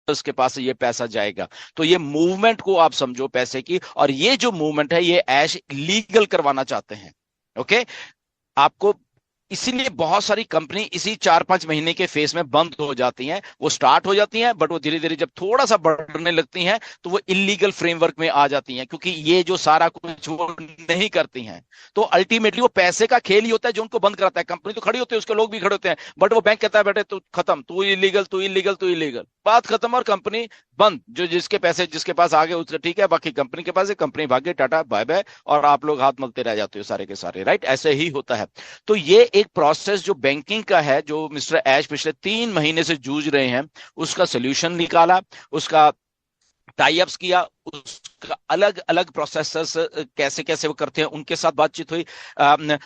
के पास ये पैसा जाएगा। तो ये मूवमेंट को आप समझो पैसे की, और ये जो मूवमेंट है ये ऐश लीगल करवाना चाहते हैं। ओके, आपको इसीलिए बहुत सारी कंपनी इसी 4-5 महीने के फेस में बंद हो जाती हैं। वो स्टार्ट हो जाती हैं बट वो धीरे धीरे जब थोड़ा सा बढ़ने लगती हैं तो वो इलीगल फ्रेमवर्क में आ जाती हैं, क्योंकि ये जो सारा कुछ वो नहीं करती हैं। तो अल्टीमेटली वो पैसे का खेल ही होता है जो उनको बंद कराता है। कंपनी तो खड़ी होती है, उसके लोग भी खड़े होते हैं, बट वो बैंक कहता है बेटे तू खत्म, तू इलीगल, तू इलीगल, तू इलीगल, बात खत्म और कंपनी बंद। जो जिसके पैसे जिसके पास आ गए उससे ठीक है, बाकी कंपनी के पास है, कंपनी भागे, टाटा बाय बाय, और आप लोग हाथ मलते रह जाते हो सारे के सारे। राइट, ऐसे ही होता है। तो ये एक प्रोसेस जो बैंकिंग का है, जो मिस्टर ऐश पिछले 3 महीने से जूझ रहे हैं, उसका सोल्यूशन निकाला, उसका टाई अप्स किया, उसका अलग अलग प्रोसेसर्स कैसे कैसे वो करते हैं उनके साथ बातचीत हुई।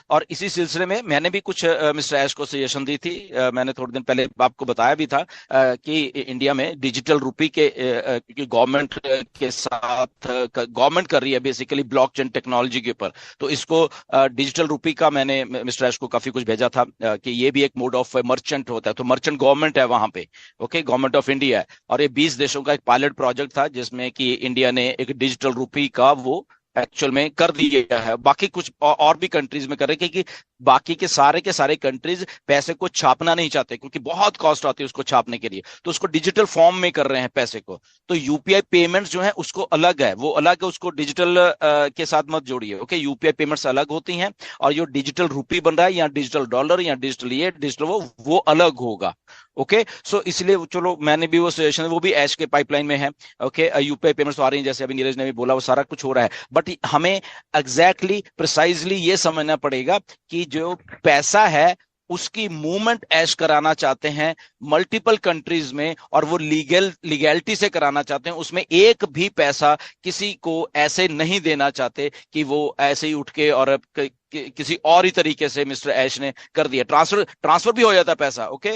और इसी सिलसिले में मैंने भी कुछ मिस्टर ऐश को सजेशन दी थी। मैंने थोड़े दिन पहले आपको बताया भी था कि इंडिया में डिजिटल रूपी के क्योंकि गवर्नमेंट के साथ गवर्नमेंट कर रही है बेसिकली ब्लॉकचेन टेक्नोलॉजी के ऊपर। तो इसको डिजिटल रूपी का मैंने मिस्टर ऐश को काफी कुछ भेजा था कि ये भी एक मोड ऑफ मर्चेंट होता है। तो मर्चेंट गवर्नमेंट है वहां पे, ओके, गवर्नमेंट ऑफ इंडिया है, और ये 20 देशों का एक पायलट प्रोजेक्ट था जिसमें कि इंडिया ने एक डिजिटल रूपी का वो एक्चुअल में कर दिया है। बाकी कुछ और भी कंट्रीज में कर रहे हैं, क्योंकि बाकी के सारे कंट्रीज पैसे को छापना नहीं चाहते क्योंकि बहुत कॉस्ट आती है उसको छापने के लिए, तो उसको डिजिटल फॉर्म में कर रहे हैं पैसे को। तो यूपीआई पेमेंट्स जो है उसको अलग है, वो अलग है, उसको डिजिटल के साथ मत जोड़िए। ओके, यूपीआई पेमेंट्स अलग होती हैं, और जो डिजिटल रूपी बन रहा है या डिजिटल डॉलर या डिजिटल ये डिजिटल वो अलग होगा। ओके, सो इसलिए चलो मैंने भी वो सजेशन, वो भी ऐश के पाइपलाइन में है। ओके, यूपीआई पेमेंट्स तो आ रही हैं, जैसे अभी नीरज ने भी बोला, वो सारा कुछ हो रहा है, बट हमें एग्जैक्टली प्रिसाइजली ये समझना पड़ेगा कि जो पैसा है उसकी मूवमेंट ऐश कराना चाहते हैं मल्टीपल कंट्रीज में, और वो लीगैलिटी से कराना चाहते हैं। उसमें एक भी पैसा किसी को ऐसे नहीं देना चाहते कि वो ऐसे ही उठ के और किसी और ही तरीके से मिस्टर ऐश ने कर दिया। ट्रांसफर भी हो जाता है पैसा। ओके,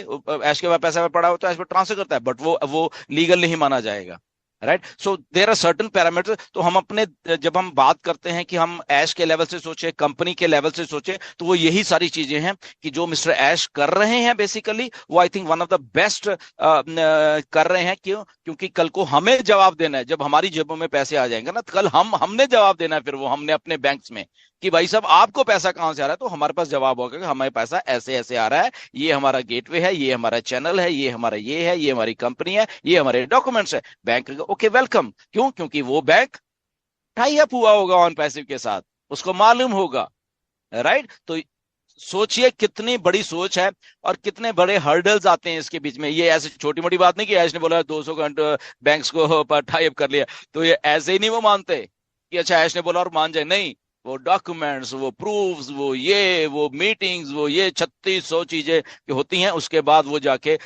ऐश के पास पैसा पड़ा हो तो ऐश पर ट्रांसफर करता है, बट वो लीगल नहीं माना जाएगा। Right, so there are certain parameter. तो हम अपने जब हम बात करते हैं कि हम ऐश के लेवल से सोचे, कंपनी के लेवल से सोचे, तो वो यही सारी चीजें हैं कि जो मिस्टर ऐश कर रहे हैं बेसिकली वो I think one of the best कर रहे हैं। क्यों? क्योंकि कल को हमें जवाब देना है, जब हमारी जेबों में पैसे आ जाएंगे ना, तो कल हमने जवाब देना है, फिर वो हमने अपने बैंक्स में कि भाई साहब आपको पैसा कहां से आ रहा है, तो हमारे पास जवाब होगा कि हमारे पैसा ऐसे ऐसे आ रहा है, ये हमारा गेटवे है, ये हमारा चैनल है, ये हमारा ये है, ये हमारी कंपनी है, ये हमारे डॉक्यूमेंट्स है। बैंक ओके वेलकम, क्यों? क्योंकि वो बैंक टाई अप हुआ होगा ऑन पैसिव के साथ, उसको मालूम होगा। राइट, तो सोचिए कितनी बड़ी सोच है और कितने बड़े हर्डल्स आते हैं इसके बीच में। ये ऐसे छोटी मोटी बात नहीं कि ऐश ने बोला 200 घंटे बैंक्स को टाई अप कर लिया, तो ये ऐसे ही नहीं वो मानते कि अच्छा ऐश ने बोला और मान जाए, नहीं। वो डॉक्यूमेंट्स, वो प्रूफ्स, वो मीटिंग्स, वो ये 3600 चीजें होती हैं, उसके बाद वो जाके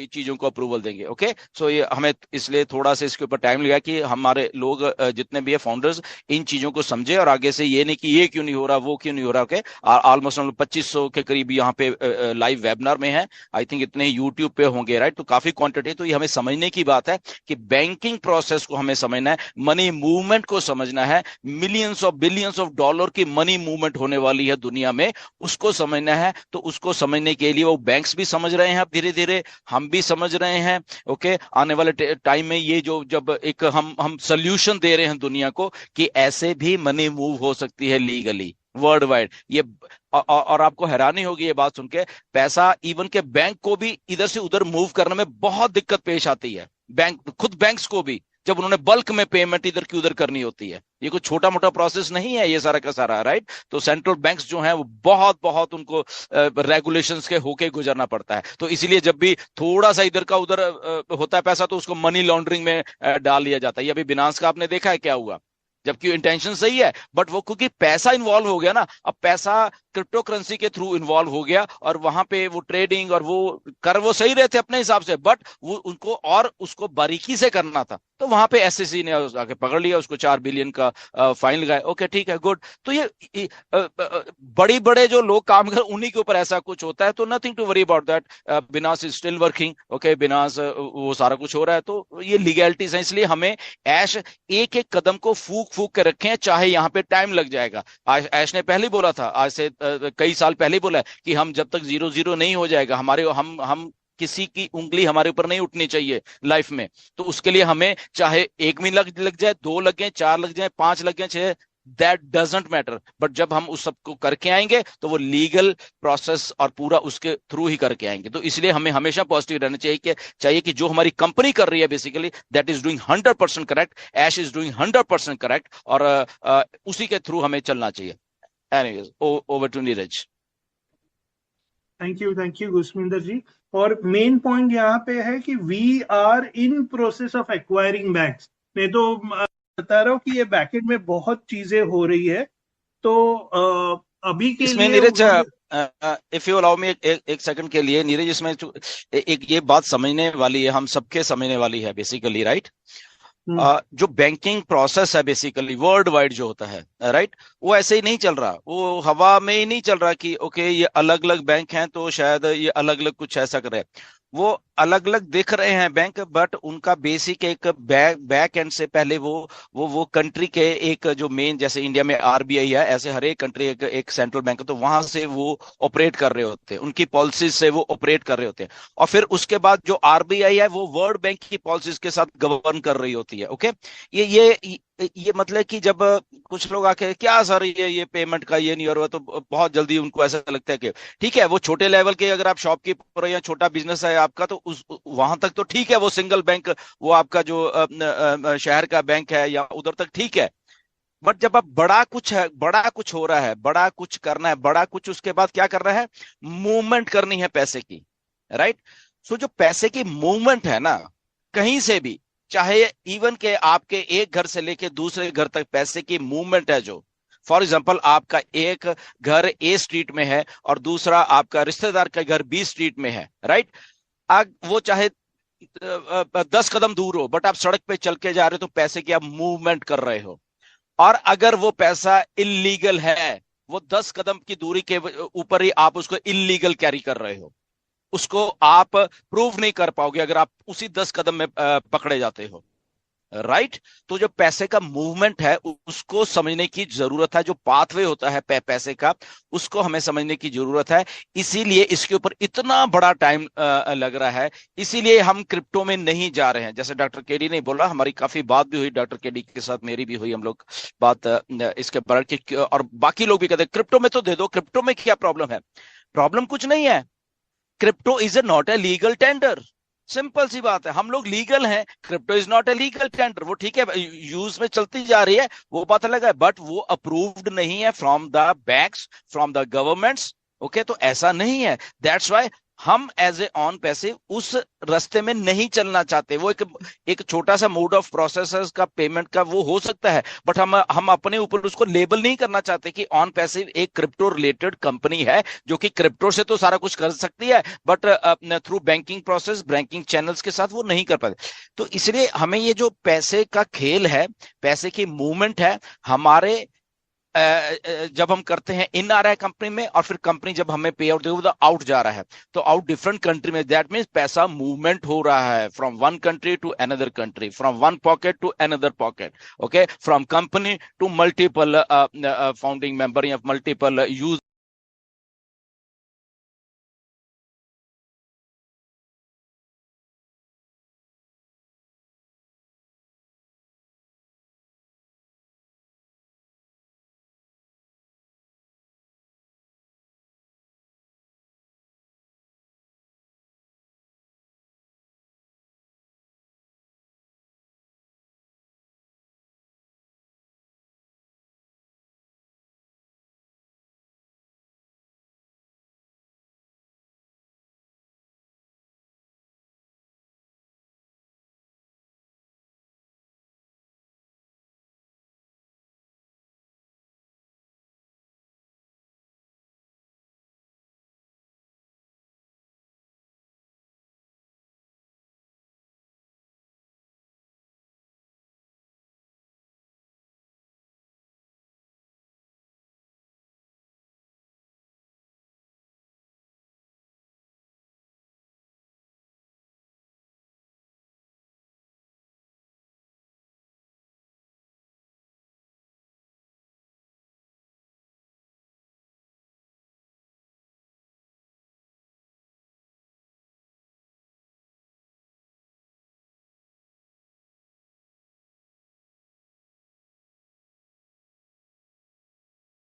चीजों को अप्रूवल देंगे। ओके, सो ये हमें इसलिए थोड़ा सा इसके ऊपर टाइम लगा कि हमारे लोग जितने भी है फाउंडर्स इन चीजों को समझे, और आगे से ये नहीं कि ये क्यों नहीं हो रहा, वो क्यों नहीं हो रहा। ओके, ऑलमोस्ट हम लोग 2500 के करीब यहाँ पे लाइव वेबिनार में है, आई थिंक इतने यूट्यूब पे होंगे। राइट, तो काफी क्वांटिटी। तो ये हमें समझने की बात है कि बैंकिंग प्रोसेस को हमें समझना है, मनी मूवमेंट को समझना है, millions of billions of dollar की मनी मूवमेंट होने वाली है दुनिया में, उसको समझना है। तो उसको समझने के लिए वो बैंक्स भी समझ रहे हैं अब धीरे धीरे, हम भी समझ रहे हैं। ओके, आने वाले टाइम में ये जो जब एक हम सोल्यूशन दे रहे हैं दुनिया को कि ऐसे भी मनी मूव हो सकती है लीगली वर्ल्ड वाइड। ये और आपको हैरानी होगी ये बात सुन के, पैसा इवन के बैंक को भी इधर से उधर मूव करने में बहुत दिक्कत पेश आती है। खुद बैंक्स को भी, जब उन्होंने बल्क में पेमेंट इधर की उधर करनी होती है। ये कोई छोटा मोटा प्रोसेस नहीं है ये सारा का सारा। राइट, तो सेंट्रल बैंक्स जो हैं वो बहुत बहुत उनको रेगुलेशंस के होके गुजरना पड़ता है। तो इसीलिए जब भी थोड़ा सा इधर का उधर होता है पैसा, तो उसको मनी लॉन्ड्रिंग में डाल लिया जाता है। ये अभी बिनांस का आपने देखा है क्या हुआ, जबकि इंटेंशन सही है, बट वो क्योंकि पैसा इन्वॉल्व हो गया ना, अब पैसा क्रिप्टो करेंसी के थ्रू इन्वॉल्व हो गया, और वहां पे वो ट्रेडिंग और वो सही रहे थे अपने हिसाब से, बट वो उनको और उसको बारीकी से करना था। तो वहां पे एसएससी ने आके पकड़ लिया उसको, 4 बिलियन का फाइन लगाया। ओके ठीक है, गुड। तो ये बड़ी बड़े जो लोग काम कर उन्हीं के ऊपर ऐसा कुछ होता है, तो nothing to worry about that. Binance is still working. Okay, Binance वो सारा कुछ हो रहा है, तो ये लीगैलिटीज है। इसलिए हमें ऐश एक एक कदम को फूक फूक के रखें, चाहे यहाँ पे टाइम लग जाएगा। आज ऐश ने पहले बोला था, आज से कई साल पहले बोला कि हम जब तक 0-0 नहीं हो जाएगा, हमारे हम किसी की उंगली हमारे ऊपर नहीं उठनी चाहिए लाइफ में। तो उसके लिए हमें चाहे 1 महीना लग जाए, 2 लग जाए, 4 लग जाए, 5 लग जाए, 6, दैट डजेंट मैटर। बट जब हम उस सबको करके आएंगे तो वो लीगल प्रोसेस और पूरा उसके थ्रू ही करके आएंगे। तो इसलिए हमें हमेशा पॉजिटिव रहना चाहिए कि जो हमारी कंपनी कर रही है basically that is doing 100% correct, Ash is doing 100% correct, और उसी के थ्रू हमें चलना चाहिए। Anyways, over to Neeraj. Thank you Gursminder ji. और मेन पॉइंट यहाँ पे है कि we are in process of acquiring banks. मैं तो बता रहा हूँ कि ये बैकेंड में बहुत चीजें हो रही है। तो अभी के इसमें लिए नीरज, उन्होंने इफ यू अलाउ मी एक सेकंड के लिए नीरज, इसमें एक ये बात समझने वाली है, हम सबके समझने वाली है बेसिकली, राइट? जो बैंकिंग प्रोसेस है बेसिकली वर्ल्ड वाइड जो होता है, राइट, वो ऐसे ही नहीं चल रहा, वो हवा में ही नहीं चल रहा कि ओके ये अलग अलग बैंक हैं तो शायद ये अलग अलग कुछ ऐसा करे। वो अलग अलग दिख रहे हैं बैंक, बट उनका बेसिक एक बैक एंड से पहले वो कंट्री के एक जो मेन, जैसे इंडिया में आरबीआई है, ऐसे हर एक कंट्री एक सेंट्रल बैंक है, तो वहां से वो ऑपरेट कर रहे होते हैं, उनकी पॉलिसीज से वो ऑपरेट कर रहे होते हैं। और फिर उसके बाद जो आरबीआई है वो वर्ल्ड बैंक की पॉलिसीज के साथ गवर्न कर रही होती है। ओके, ये मतलब कि जब कुछ लोग आके क्या सर ये पेमेंट का ये नहीं हो रहा, तो बहुत जल्दी उनको ऐसा लगता है कि ठीक है, वो छोटे लेवल के अगर आप शॉपकीपर या छोटा बिजनेस है आपका, तो उस वहां तक तो ठीक है, वो सिंगल बैंक, वो आपका जो शहर का बैंक है या उधर तक ठीक है। बट जब अब बड़ा कुछ है, बड़ा कुछ हो रहा है, बड़ा कुछ करना है, बड़ा कुछ उसके बाद क्या करना है, मूवमेंट करनी है पैसे की, राइट? सो जो पैसे की मूवमेंट है ना, कहीं से भी, चाहे इवन के आपके एक घर से लेके दूसरे घर तक पैसे की मूवमेंट है जो, फॉर एग्जाम्पल आपका एक घर ए स्ट्रीट में है और दूसरा आपका रिश्तेदार का घर बी स्ट्रीट में है, राइट? वो चाहे 10 कदम दूर हो, बट आप सड़क पे चल के जा रहे हो, तो पैसे की आप मूवमेंट कर रहे हो। और अगर वो पैसा इलीगल है, वो 10 कदम की दूरी के ऊपर ही आप उसको इलीगल कैरी कर रहे हो, उसको आप प्रूव नहीं कर पाओगे अगर आप उसी 10 कदम में पकड़े जाते हो, राइट? तो जो पैसे का मूवमेंट है उसको समझने की जरूरत है, जो पाथवे होता है पैसे का, उसको हमें समझने की जरूरत है। इसीलिए इसके ऊपर इतना बड़ा टाइम लग रहा है, इसीलिए हम क्रिप्टो में नहीं जा रहे हैं। जैसे डॉक्टर केडी ने बोला, हमारी काफी बात भी हुई डॉक्टर केडी के साथ, मेरी भी हुई, हम लोग बात इसके बारे में, और बाकी लोग भी कहते हैं क्रिप्टो में तो दे दो, क्रिप्टो में क्या प्रॉब्लम है? प्रॉब्लम कुछ नहीं है, crypto is a not a legal tender. Simple सी बात है, हम लोग लीगल हैं, crypto is not a legal tender. वो ठीक है, यूज में चलती जा रही है, वो बात अलग है, बट वो अप्रूव्ड नहीं है from the banks, from the governments. Okay, तो ऐसा नहीं है, दैट्स वाई हम एज ए ऑन पैसे उस रास्ते में नहीं चलना चाहते। वो एक छोटा सा मोड ऑफ प्रोसेस का पेमेंट का वो हो सकता है, बट हम अपने ऊपर उसको लेबल नहीं करना चाहते कि ऑन पैसिव एक क्रिप्टो रिलेटेड कंपनी है, जो कि क्रिप्टो से तो सारा कुछ कर सकती है, but through banking process, banking channels के साथ वो नहीं कर पाते। तो इसलिए हमें ये जो पैसे का खेल है, पैसे की मूवमेंट है, हमारे जब हम करते हैं इन आ रहा है कंपनी में, और फिर कंपनी जब हमें पे आउट देगी तो आउट जा रहा है, तो आउट डिफरेंट कंट्री में, दैट मीन्स पैसा मूवमेंट हो रहा है from one country to another country, from one pocket to another pocket. Okay, from company to multiple founding member या मल्टीपल यूज